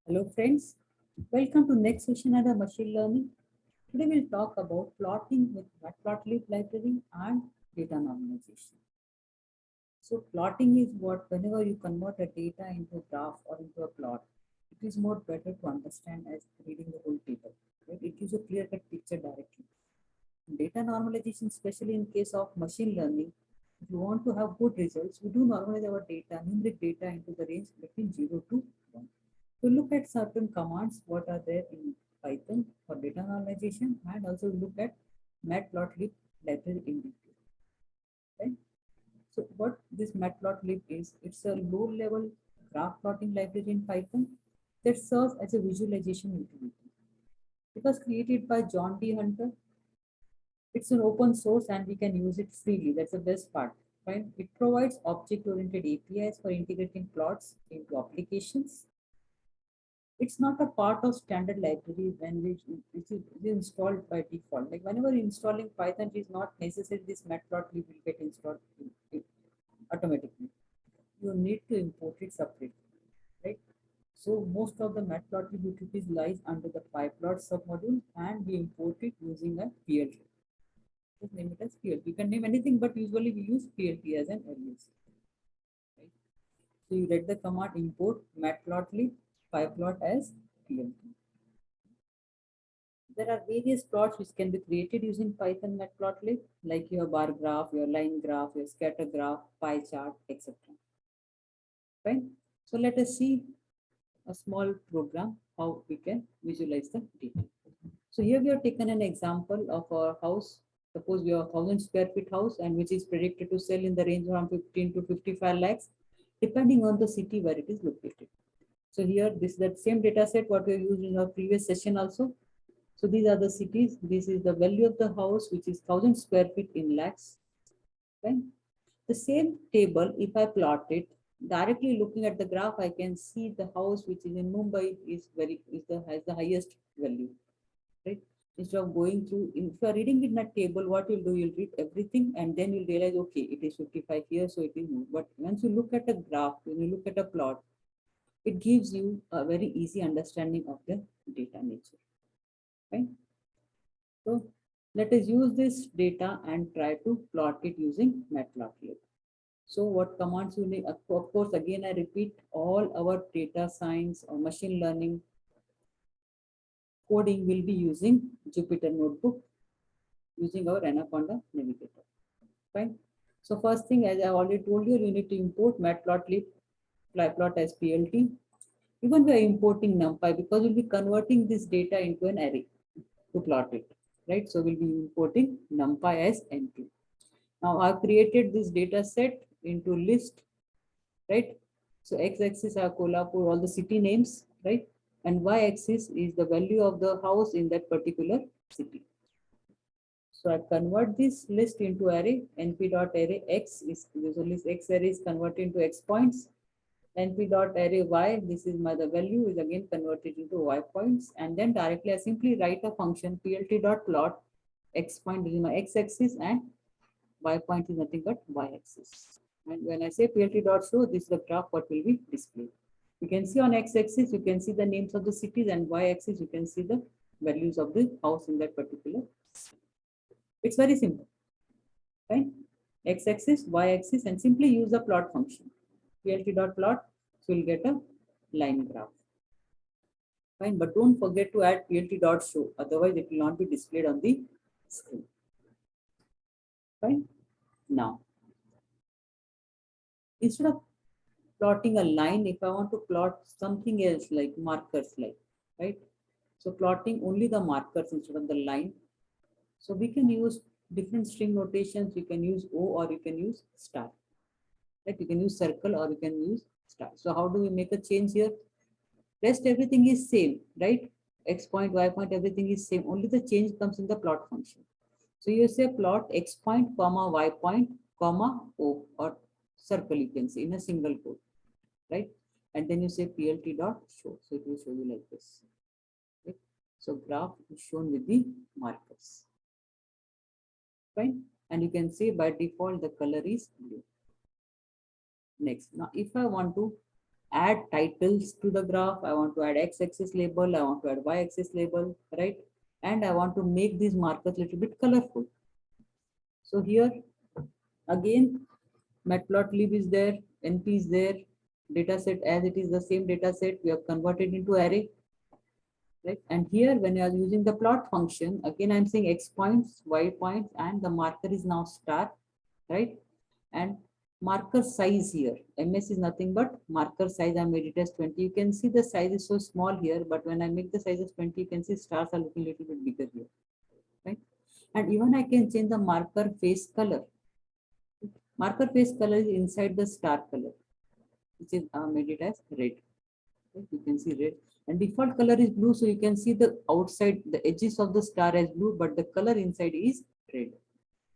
Hello friends, welcome to next session under machine learning. Today we'll talk about plotting with matplotlib library and data normalization. So plotting is what whenever you convert a data into a graph or into a plot, it is more better to understand as reading the whole table. Right? It gives a clear-cut picture directly. Data normalization, especially in case of machine learning, if you want to have good results, we do normalize our data, numeric data into the range between 0 to 1. To look at certain commands, what are there in Python for data normalization, and also look at matplotlib library in detail. Right? So what this matplotlib is, it's a low-level graph plotting library in Python that serves as a visualization utility. It was created by John D. Hunter. It's an open source and we can use it freely. That's the best part. Right? It provides object-oriented APIs for integrating plots into applications. It's not a part of standard library when which is installed by default. Like whenever installing Python, it is not necessary this matplotlib will get installed automatically. You need to import it separately, right? So most of the matplotlib utilities lies under the pyplot submodule, and we import it using a PLT. Just name it as PLT. You can name anything, but usually we use PLT as an alias. Right? So you read the command import matplotlib pyplot as PLT. There are various plots which can be created using Python matplotlib, like your bar graph, your line graph, your scatter graph, pie chart, etc. Right? So let us see a small program how we can visualize the data. So here we have taken an example of our house. Suppose we have a 1,000 square feet house and which is predicted to sell in the range around 15 to 55 lakhs, depending on the city where it is located. So here this is that same data set what we have used in our previous session also. So these are the cities. This is the value of the house, which is 1,000 square feet in lakhs. Right? The same table, if I plot it directly looking at the graph, I can see the house which is in Mumbai has the highest value. Right? Instead of going through, if you are reading it in a table, what you'll do, you'll read everything and then you'll realize, okay, it is 55 here, so it is more. But once you look at a graph, when you look at a plot, it gives you a very easy understanding of the data nature. Right? So let us use this data and try to plot it using matplotlib. So what commands you need? Of course, again, I repeat, all our data science or machine learning coding will be using Jupyter Notebook using our Anaconda Navigator. Fine. So first thing, as I already told you, you need to import matplotlib pyplot as PLT. Even we are importing NumPy because we'll be converting this data into an array to plot it, right? So we'll be importing NumPy as NP. Now I've created this data set into list, right? So x-axis are Kolhapur, all the city names, right? And y-axis is the value of the house in that particular city. So I convert this list into array. Np.array x is usually x array is converted into x points. Np.array y, this is the value is again converted into y points, and then directly I simply write a function plt.plot x point is my x-axis and y point is nothing but y-axis. And when I say plt.show, this is the graph what will be displayed. You can see on x-axis, you can see the names of the cities, and y-axis, you can see the values of the house in that particular. It's very simple, right? X-axis, y-axis, and simply use the plot function. Plt.plot, so you'll get a line graph. Fine, but don't forget to add plt.show, otherwise it will not be displayed on the screen. Fine. Now, instead of plotting a line, if I want to plot something else like markers, like, right? So plotting only the markers instead of the line. So we can use different string notations. You can use O or you can use star. Right? You can use circle or you can use star. So how do we make a change here? Rest everything is same, right? X point, Y point, everything is same. Only the change comes in the plot function. So you say plot X point, comma, Y point, comma, O, or circle you can say in a single code, right? And then you say plt dot show. So it will show you like this. Okay? So graph is shown with the markers. Fine. And you can see by default the color is blue. Next, now if I want to add titles to the graph. I want to add x-axis label. I want to add y-axis label, right? And I want to make these markers a little bit colorful. So here again, matplotlib is there, np is there, data set as it is the same data set, we have converted into array, right? And here when you are using the plot function, again I'm saying x points, y points, and the marker is now star, right? And marker size here, ms is nothing but marker size. I made it as 20. You can see the size is so small here, but when I make the size as 20, you can see stars are looking a little bit bigger here, right? And even I can change the marker face color. Marker face color is inside the star color, which is made it as red. Right? You can see red, and default color is blue, so you can see the outside, the edges of the star as blue, but the color inside is red.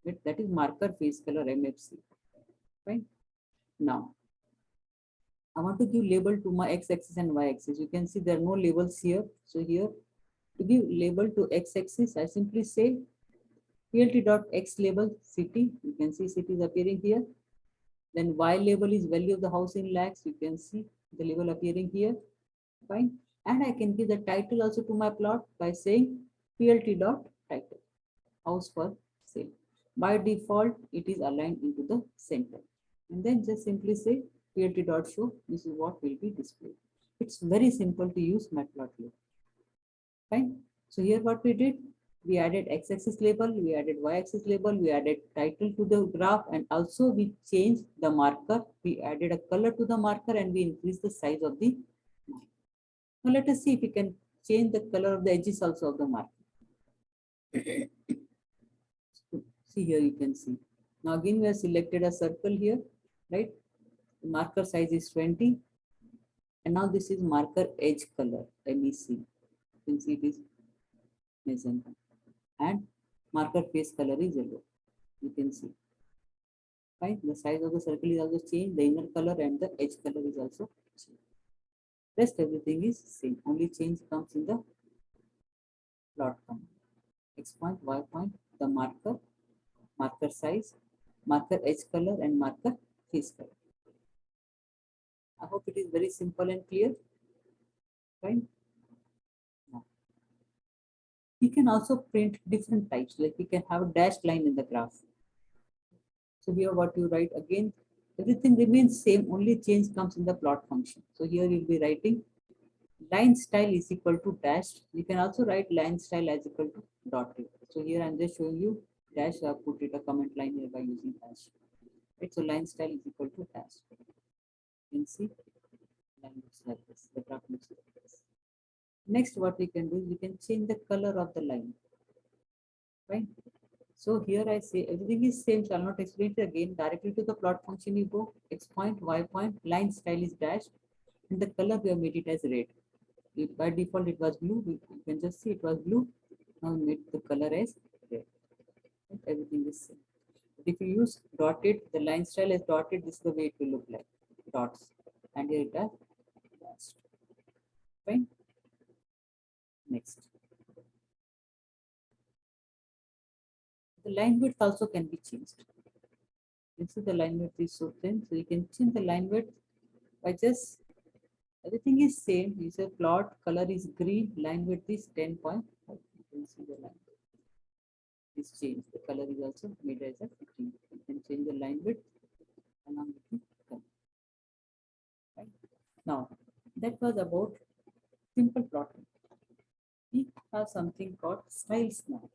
Right? That is marker face color MFC. Right? Now, I want to give label to my x-axis and y-axis. You can see there are no labels here. So here, to give label to x-axis, I simply say plt.x label city. You can see city is appearing here. Then y label is value of the house in lakhs. You can see the label appearing here. Fine. And I can give the title also to my plot by saying plt.title, house for sale. By default, it is aligned into the center. And then just simply say plt.show. This is what will be displayed. It's very simple to use matplotlib. Fine. So here what we did, we added x-axis label, we added y-axis label, we added title to the graph, and also we changed the marker. We added a color to the marker and we increased the size of the marker. Now let us see if we can change the color of the edges also of the marker. See here you can see. Now again we have selected a circle here, right? The marker size is 20. And now this is marker edge color, MEC. You can see it is magenta. And marker face color is yellow. You can see. Right? The size of the circle is also changed, the inner color and the edge color is also changed. Rest everything is same. Only change comes in the plot command. X point, Y point, the marker, marker size, marker edge color, and marker face color. I hope it is very simple and clear. Right? Now, we can also print different types, like we can have a dashed line in the graph. So here what you write again, everything remains same, only change comes in the plot function. So here you'll be writing line style is equal to dash. You can also write line style as equal to dotted. So here I'm just showing you dash. I have put it a comment line here by using dash. Right, so line style is equal to dash. You can see line looks like this. The graph looks like this. Next, what we can do is we can change the color of the line. Right. So here I say everything is same, so I'll not explain it again. Directly to the plot function you go, x point, y point, line style is dash, and the color we have made it as red. By default it was blue. You can just see it was blue. Now we made the color as red. Everything is same. But if you use dotted, the line style is dotted, this is the way it will look like. Dots. And here it has dashed. Fine. Next. The line width also can be changed. You see the line width is so thin, so you can change the line width by just everything is same. You say plot color is green, line width is 10.5. You can see the line width is changed. The color is also made as a 15. You can change the line width along with the color. Right? Now that was about simple plotting. We have something called styles now.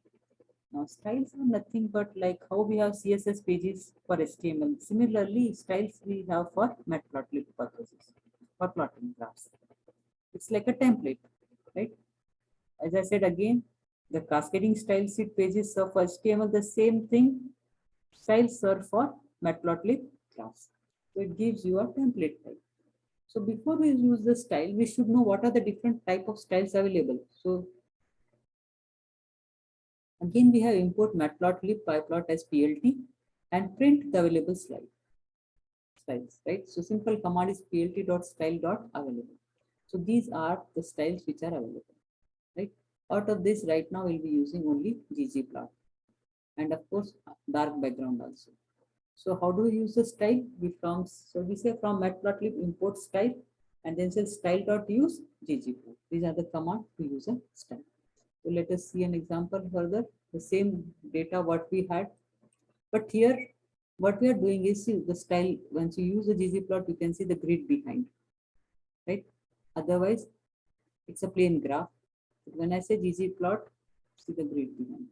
Now styles are nothing but like how we have CSS pages for HTML. Similarly, styles we have for matplotlib purposes for plotting graphs. It's like a template, right? As I said again, the cascading style sheet pages serve for HTML. The same thing, styles serve for matplotlib graphs. So it gives you a template type. So before we use the style, we should know what are the different type of styles available. So again, we have import matplotlib pyplot as PLT and print the available styles, right? So simple command is plt.style.available. So these are the styles which are available, right? Out of this, right now we'll be using only ggplot and of course dark background also. So how do we use the style? We say from matplotlib import style. and then say style.use ggplot. These are the command to use a style. So let us see an example further. The same data what we had, but here what we are doing is, see, the style, once you use the ggplot, you can see the grid behind, right? Otherwise, it's a plain graph. But when I say ggplot, see the grid behind.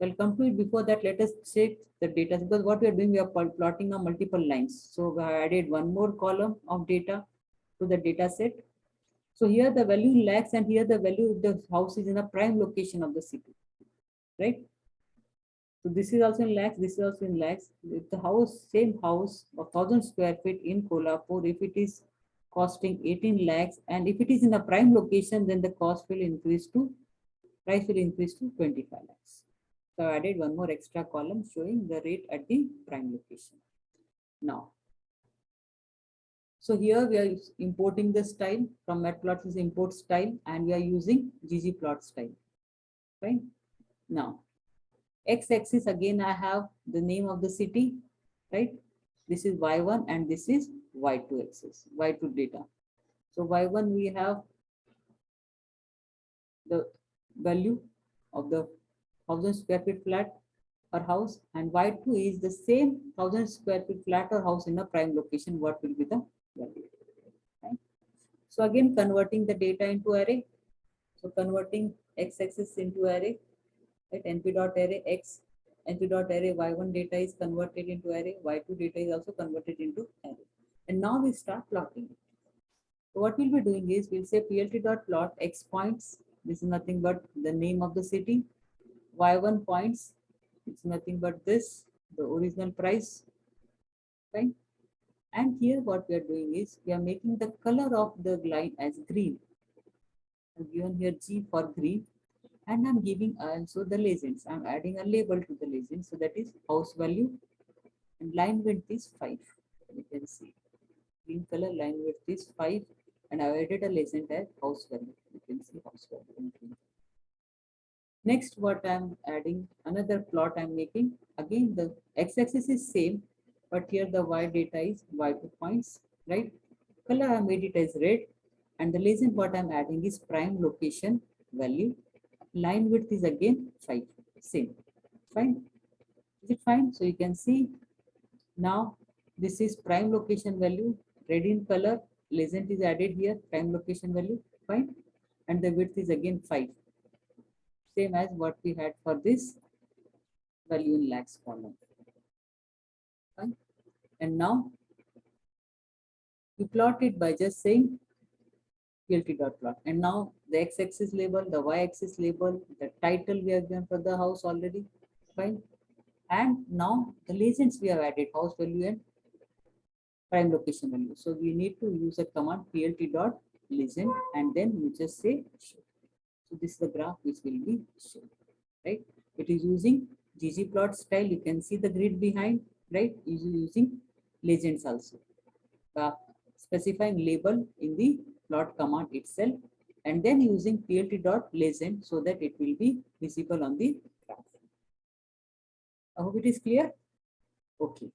I'll come to it. Before that, let us check the data, because what we are doing, we are plotting on multiple lines. So we have added one more column of data to the data set. So here the value in lakhs, and here the value of the house is in a prime location of the city, right? So this is also in lakhs, this is also in lakhs. If the house, same house of 1,000 square feet in Kolhapur, if it is costing 18 lakhs, and if it is in a prime location, then the cost will increase to, price will increase to 25 lakhs. So I added one more extra column showing the rate at the prime location. Now, so here we are importing the style from Matplotlib's import style, and we are using ggplot style, right? Now, x-axis, again I have the name of the city, right? This is y1 and this is y2 axis, y2 data. So y1 we have the value of the 1,000 square feet flat or house, and y2 is the same 1,000 square feet flat or house in a prime location. What will be the value? Right? So again, converting the data into array. So converting x-axis into array, right? np.array x, np.array y1 data is converted into array, y2 data is also converted into array. And now we start plotting it. So what we'll be doing is, we'll say plt.plot x points. This is nothing but the name of the city. Y1 points, it's nothing but this, the original price, right? And here what we are doing is, we are making the color of the line as green. I've given here G for green, and I'm giving also the legends. I'm adding a label to the legend. So that is house value, and line width is 5. You can see green color, line width is 5, and I've added a legend as house value. You can see house value in green. Next, what I'm adding, another plot I'm making. Again, the x-axis is same, but here the y data is y2 points, right? Color I made it as red, and the legend what I'm adding is prime location value. Line width is again 5, same. Fine. Is it fine? So you can see now this is prime location value, red in color, legend is added here, prime location value, fine. And the width is again 5. Same as what we had for this value in lakhs column. Fine. And now you plot it by just saying plt.plot. And now the x-axis label, the y-axis label, the title we have given for the house already. Fine. And now the legends we have added, house value and prime location value. So we need to use a command plt.legend, and then you just say show. So this is the graph which will be shown, right? It is using ggplot style. You can see the grid behind, right? Is using legends also. Specifying label in the plot command itself, and then using plt.legend so that it will be visible on the graph. I hope it is clear. Okay.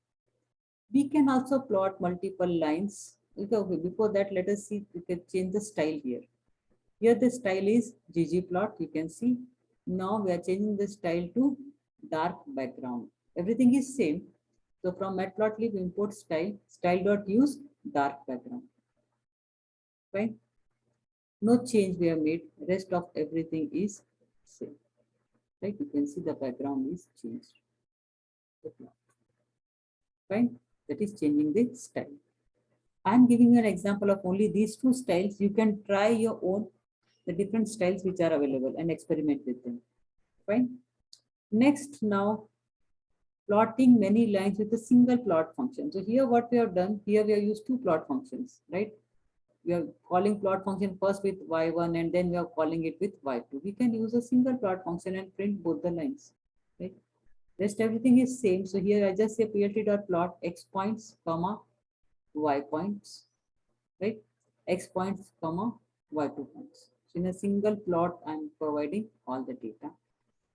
We can also plot multiple lines. Okay, before that, let us see, we can change the style here. Here the style is ggplot, you can see. Now we are changing the style to dark background. Everything is same. So from Matplotlib import style, style.use dark background. Fine. No change we have made. Rest of everything is same. Right? You can see the background is changed. Fine. That is changing the style. I'm giving you an example of only these two styles. You can try your own, the different styles which are available, and experiment with them. Fine. Next, now plotting many lines with a single plot function. So here what we have done, here we have used two plot functions, right? We are calling plot function first with y1, and then we are calling it with y2. We can use a single plot function and print both the lines, right? Rest everything is same. So here I just say plt.plot x points, comma, y points, right? X points, comma, y2 points. So in a single plot, I'm providing all the data.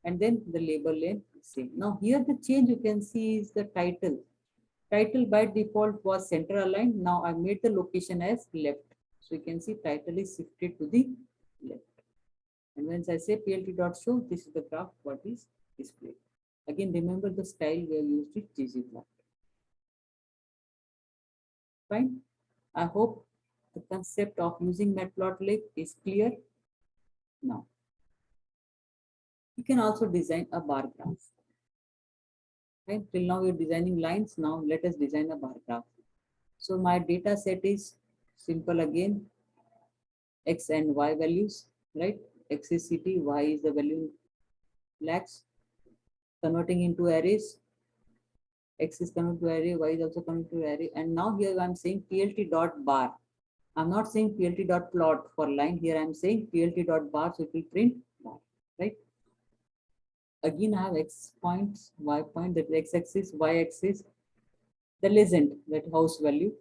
And then the label name same. Now here the change you can see is the title. Title by default was center aligned. Now I made the location as left. So you can see title is shifted to the left. And once I say plt.show, this is the graph what is displayed. Again, remember the style we have used it ggplot. Fine. I hope the concept of using matplotlib is clear now. You can also design a bar graph. Right? Till now we're designing lines. Now let us design a bar graph. So my data set is simple again. X and Y values, right? X is city, Y is the value in lakhs. Converting into arrays. X is coming to array, Y is also coming to array. And now here I'm saying plt dot bar. I'm not saying plt dot plot for line. Here I'm saying plt dot bar, so it will print bar, right? Again, I have X points, Y point, that X axis, Y axis, the legend, that house value,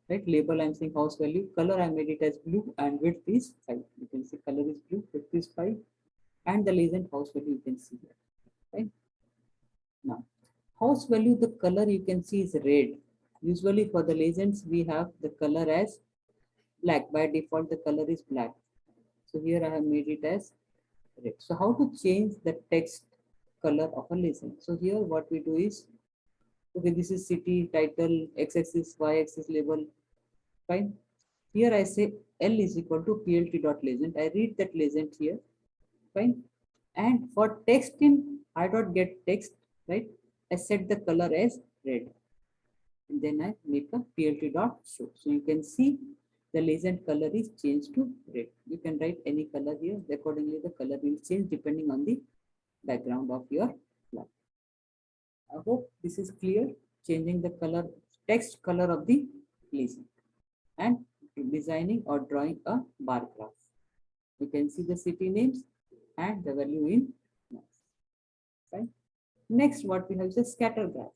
right? Label, I'm saying house value. Color, I made it as blue, and width is 5. You can see color is blue, width is 5, and the legend house value you can see here, right? Now, house value, the color you can see is red. Usually for the legends, we have the color as black. By default, the color is black. So here I have made it as red. So how to change the text color of a legend? So here what we do is, okay, this is city, title, x-axis, y-axis label, fine. Here I say L is equal to plt.legend. I read that legend here, fine. And for text in I.get_text, right? I set the color as red. And then I make a plt.show. So you can see the legend color is changed to red. You can write any color here. Accordingly, the color will change depending on the background of your plot. I hope this is clear. Changing the color, text color of the legend and designing or drawing a bar graph. You can see the city names and the value in maps. Right? Next, what we have is a scatter graph.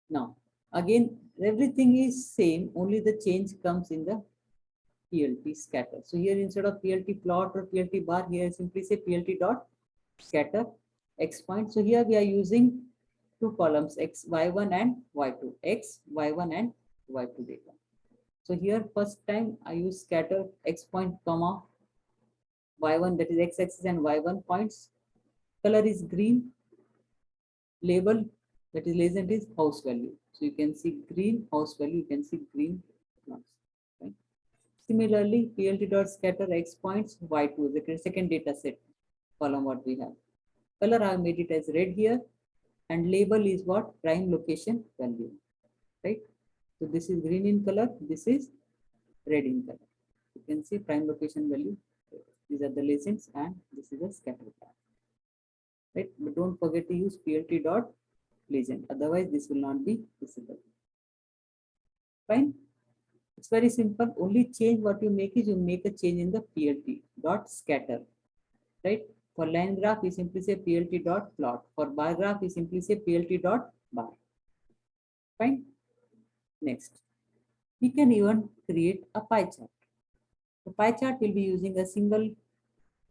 Now, again, everything is same, only the change comes in the PLT scatter. So here instead of PLT plot or PLT bar, here simply say PLT dot scatter X point. So here we are using two columns, X, Y1 and Y2, X, Y1 and Y2 data. So here first time I use scatter X point comma Y1, that is X axis, and Y1 points. Color is green. Label, that is legend, is house value. So you can see green house value, you can see green marks. Right? Similarly, plt.scatter X points Y2, the second data set column what we have. Color I have made it as red here, and label is what? Prime location value. Right? So this is green in color, this is red in color. You can see prime location value. These are the legends, and this is a scatter graph. Right? But don't forget to use plt.legend. Otherwise, this will not be visible. Fine. It's very simple. Only change what you make is you make a change in the plt.scatter. Right? For line graph, you simply say plt.plot. For bar graph, you simply say plt.bar. Fine. Next, we can even create a pie chart. The pie chart will be using a single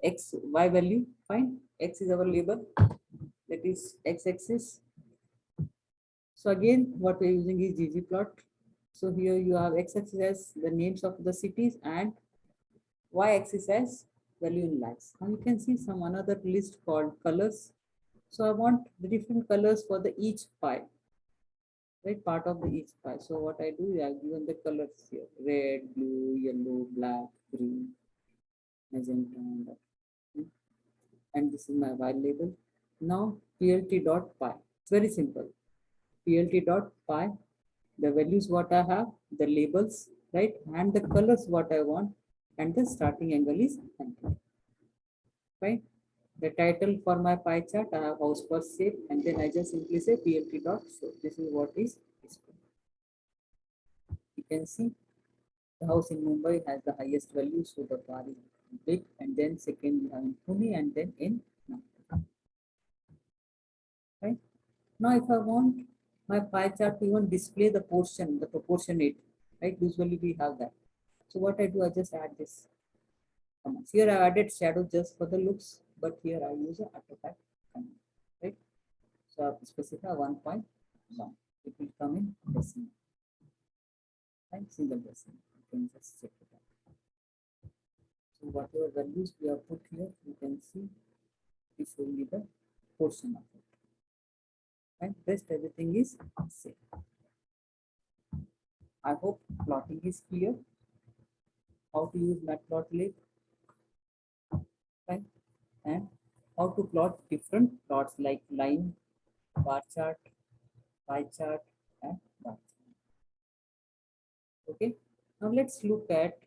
x, y value. Fine. X is our label. That is x-axis. So again, what we're using is ggplot. So here you have x-axis as the names of the cities and y-axis as value in lakhs. Now you can see some another list called colors. So I want the different colors for the each pie, right? Part of the each pie. So what I do, I've given the colors here: red, blue, yellow, black, green, magenta, and this is my y label. Now plt.py. It's very simple. plt.py, the values what I have, the labels, right, and the colors what I want, and the starting angle is 90. Right? The title for my pie chart, I have house first shape, and then I just simply say plt.show. This is what is displayed. You can see the house in Mumbai has the highest value, so the bar is big, and then second we have in Pune, and then in Nagpur. Right? Now, if I want my pie chart to even display the portion, the proportionate, right? Usually we have that. So what I do, I just add this. Here I added shadow just for the looks, but here I use an artifact command, right? So I specify 1.1. It will come in decimal, right? Single decimal. You can just values we have put here, you can see this will be the portion of it. And rest everything is same. I hope plotting is clear. How to use matplotlib, right? And how to plot different plots like line, bar chart, pie chart, and bar chart. Okay. Now let's look at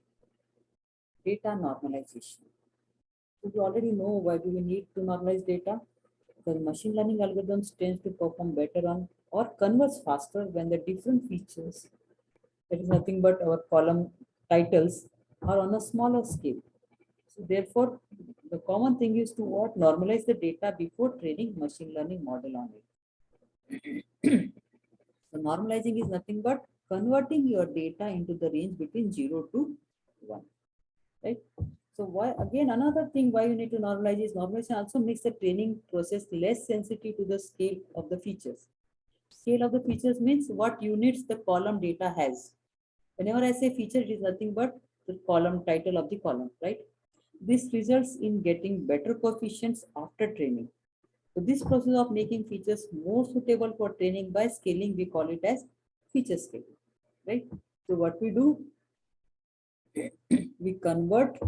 data normalization. So we already know why do we need to normalize data. Because machine learning algorithms tend to perform better on or converge faster when the different features, that is nothing but our column titles, are on a smaller scale. So therefore, the common thing is to what? Normalize the data before training machine learning model on it. So normalizing is nothing but converting your data into the range between 0 to 1, right? So why, again, another thing why you need to normalize is normalization also makes the training process less sensitive to the scale of the features. Scale of the features means what units the column data has. Whenever I say feature, it is nothing but the column title of the column, right? This results in getting better coefficients after training. So this process of making features more suitable for training by scaling, we call it as feature scaling, right? So what we do, we convert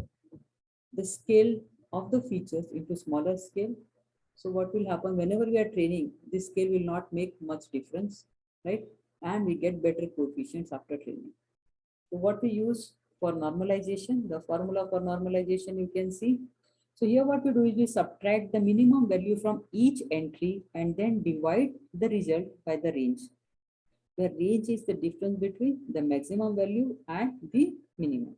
the scale of the features into smaller scale. So what will happen whenever we are training, this scale will not make much difference, right? And we get better coefficients after training. So what we use for normalization, the formula for normalization you can see. So here what we do is we subtract the minimum value from each entry and then divide the result by the range. The range is the difference between the maximum value and the minimum,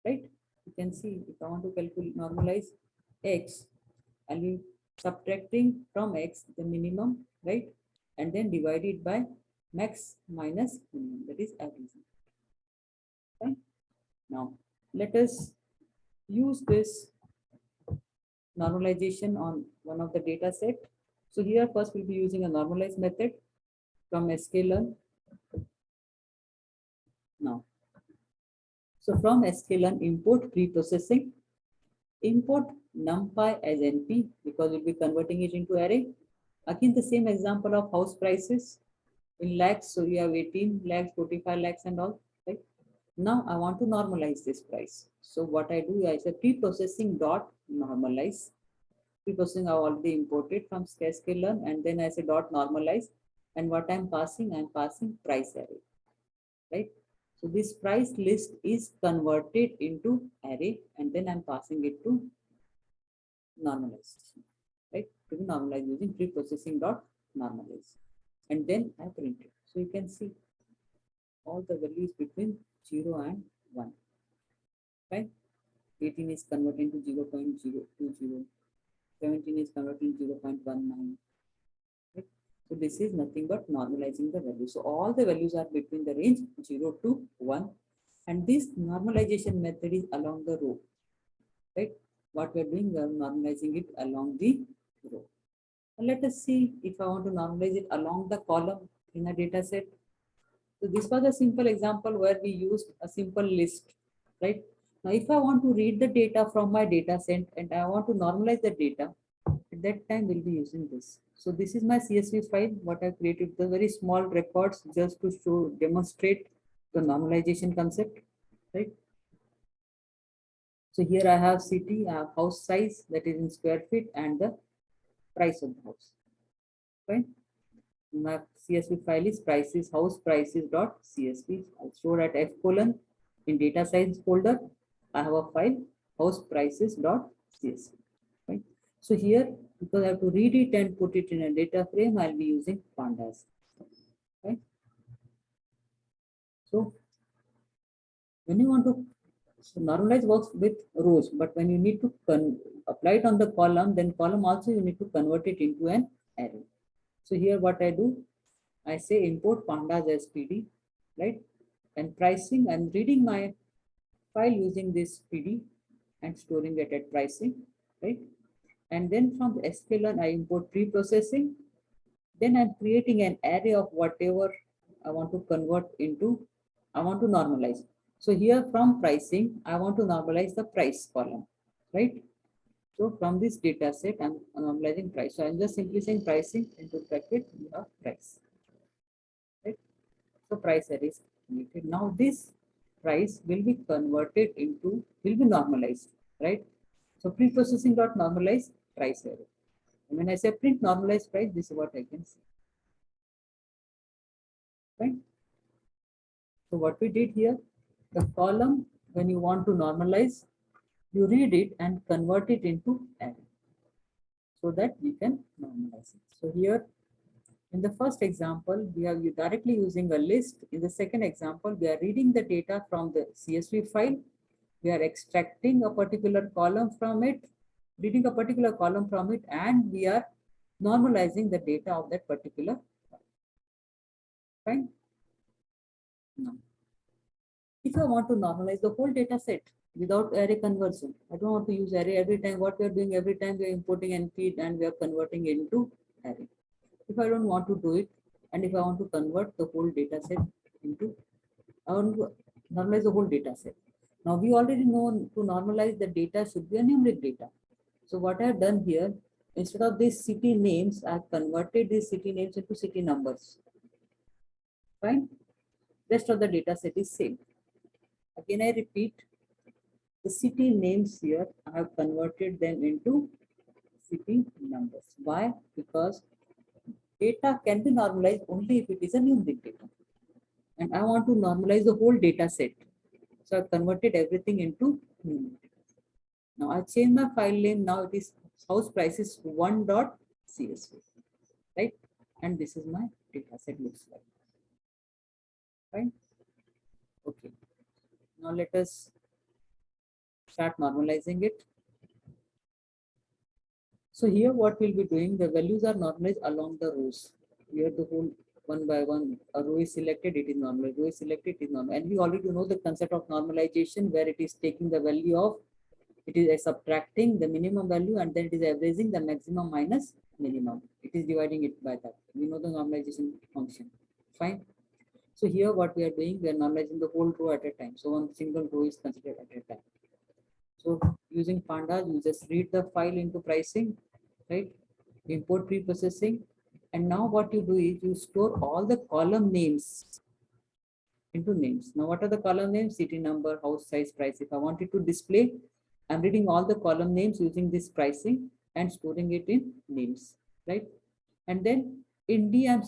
right? You can see if I want to calculate normalize x, I'll be subtracting from x the minimum, right? And then divide it by max minus minimum, that is average. Right? Now, let us use this normalization on one of the data set. So here first we'll be using a normalized method from sklearn. Now, so from sklearn import pre-processing, import numpy as np because we'll be converting it into array. Again, the same example of house prices in lakhs. So we have 18 lakhs, 45 lakhs and all, right? Now I want to normalize this price. So what I do, I say pre-processing dot normalize. Pre-processing I already imported from sklearn, and then I say dot normalize. And what I'm passing price array, right? So this price list is converted into array, and then I'm passing it to normalization, right? To be normalized using pre-processing dot normalize. And then I print it. So you can see all the values between 0 and 1, right? 18 is converting to 0.020, 17 is converting to 0.19, right? So this is nothing but normalizing the value. So all the values are between the range 0 to 1, and this normalization method is along the row, right? What we are doing, we are normalizing it along the row. And let us see if I want to normalize it along the column in a data set. So this was a simple example where we used a simple list, right? Now, if I want to read the data from my data set and I want to normalize the data, at that time we'll be using this. So this is my CSV file, what I created, the very small records just to show, demonstrate the normalization concept, right? So here I have city, I have house size that is in square feet and the price of the house, right? My CSV file is prices house prices dot CSV. I'll store at F colon in data science folder. I have a file house prices dot CSV. Right. So here, because I have to read it and put it in a data frame, I'll be using pandas. Right. So when you want to, so normalize works with rows, but when you need to apply it on the column, then column also you need to convert it into an array. So here what I do, I say import pandas as PD, right? And pricing, I'm reading my file using this PD and storing it at pricing, right? And then from the sklearn, I import pre-processing. Then I'm creating an array of whatever I want to convert into, I want to normalize. So here from pricing, I want to normalize the price column, right? So from this data set, I'm normalizing price. So I'm just simply saying pricing into bracket, you have price, right? So price array is created. Now this price will be converted into, will be normalized, right? So pre-processing dot normalize price array. And when I say print normalized price, this is what I can see, right? So what we did here, the column, when you want to normalize, you read it and convert it into array so that we can normalize it. So here in the first example, we are directly using a list. In the second example, we are reading the data from the CSV file. We are extracting a particular column from it, reading a particular column from it, and we are normalizing the data of that particular column. Fine. Now, if I want to normalize the whole data set without array conversion, I don't want to use array every time. What we are doing every time, we are importing NP and we are converting into array. If I don't want to do it, and if I want to convert the whole data set into, I want to normalize the whole data set. Now we already know to normalize the data should be a numeric data. So what I have done here, instead of these city names, I have converted these city names into city numbers. Fine. Rest of the data set is same. Again, I repeat, the city names here, I have converted them into city numbers. Why? Because data can be normalized only if it is a numeric data. And I want to normalize the whole data set. So I've converted everything into numeric. Now I change my file name. Now it is house prices 1.csv, right? And this is my data set looks like. Right? Okay. Now let us start normalizing it. So here what we'll be doing, the values are normalized along the rows. Here the whole one by one, a row is selected, it is normalized, row is selected, it is normal. And we already know the concept of normalization where it is taking the value of, it is subtracting the minimum value and then it is averaging the maximum minus minimum. It is dividing it by that. We know the normalization function. Fine. So here what we are doing, we are normalizing the whole row at a time. So one single row is considered at a time. So using pandas, you just read the file into pricing, right? Import pre-processing. And now what you do is you store all the column names into names. Now what are the column names? City number, house size, price. If I wanted to display, I'm reading all the column names using this pricing and storing it in names, right? And then in D, I'm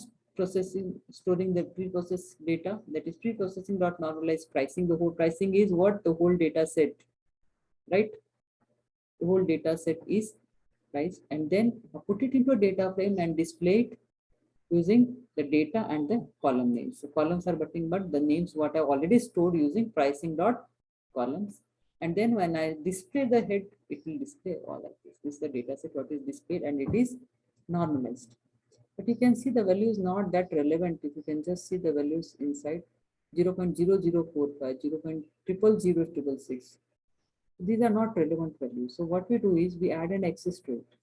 storing the pre-processed data, that is pre-processing dot normalized pricing. The whole pricing is what? The whole data set, right? The whole data set is price, and then I put it into a data frame and display it using the data and the column names. So columns are nothing but the names what I already stored using pricing dot columns. And then when I display the head, it will display all of this. This is the data set what is displayed and it is normalized. But you can see the value is not that relevant. If you can just see the values inside 0.0045, 0.000066. These are not relevant values. So what we do is we add an axis to it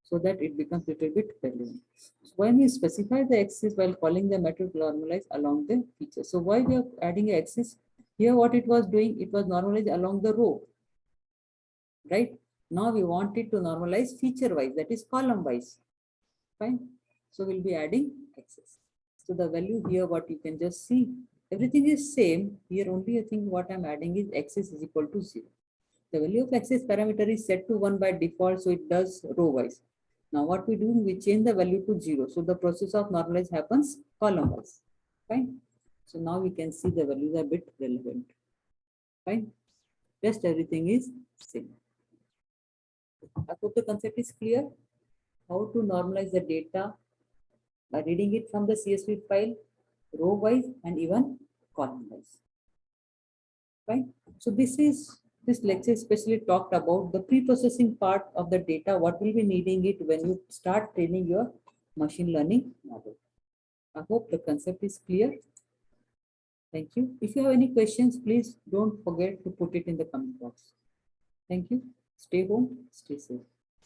so that it becomes a little bit relevant. So when we specify the axis while calling the method normalize along the feature. So why we are adding an axis? Here what it was doing, it was normalized along the row, right? Now we want it to normalize feature wise, that is column wise. Fine. So we'll be adding axis. So the value here, what you can just see, everything is same. Here only I think what I'm adding is axis is equal to 0. The value of axis parameter is set to 1 by default, so it does row wise. Now what we do, we change the value to 0. So the process of normalize happens column wise. Fine. So now we can see the values are a bit relevant. Fine. Rest everything is same. I hope the concept is clear. How to normalize the data by reading it from the CSV file, row wise and even column wise. Right? So this lecture especially talked about the pre-processing part of the data, what will be needing it when you start training your machine learning model. I hope the concept is clear. Thank you. If you have any questions, please don't forget to put it in the comment box. Thank you. Stay home, stay safe.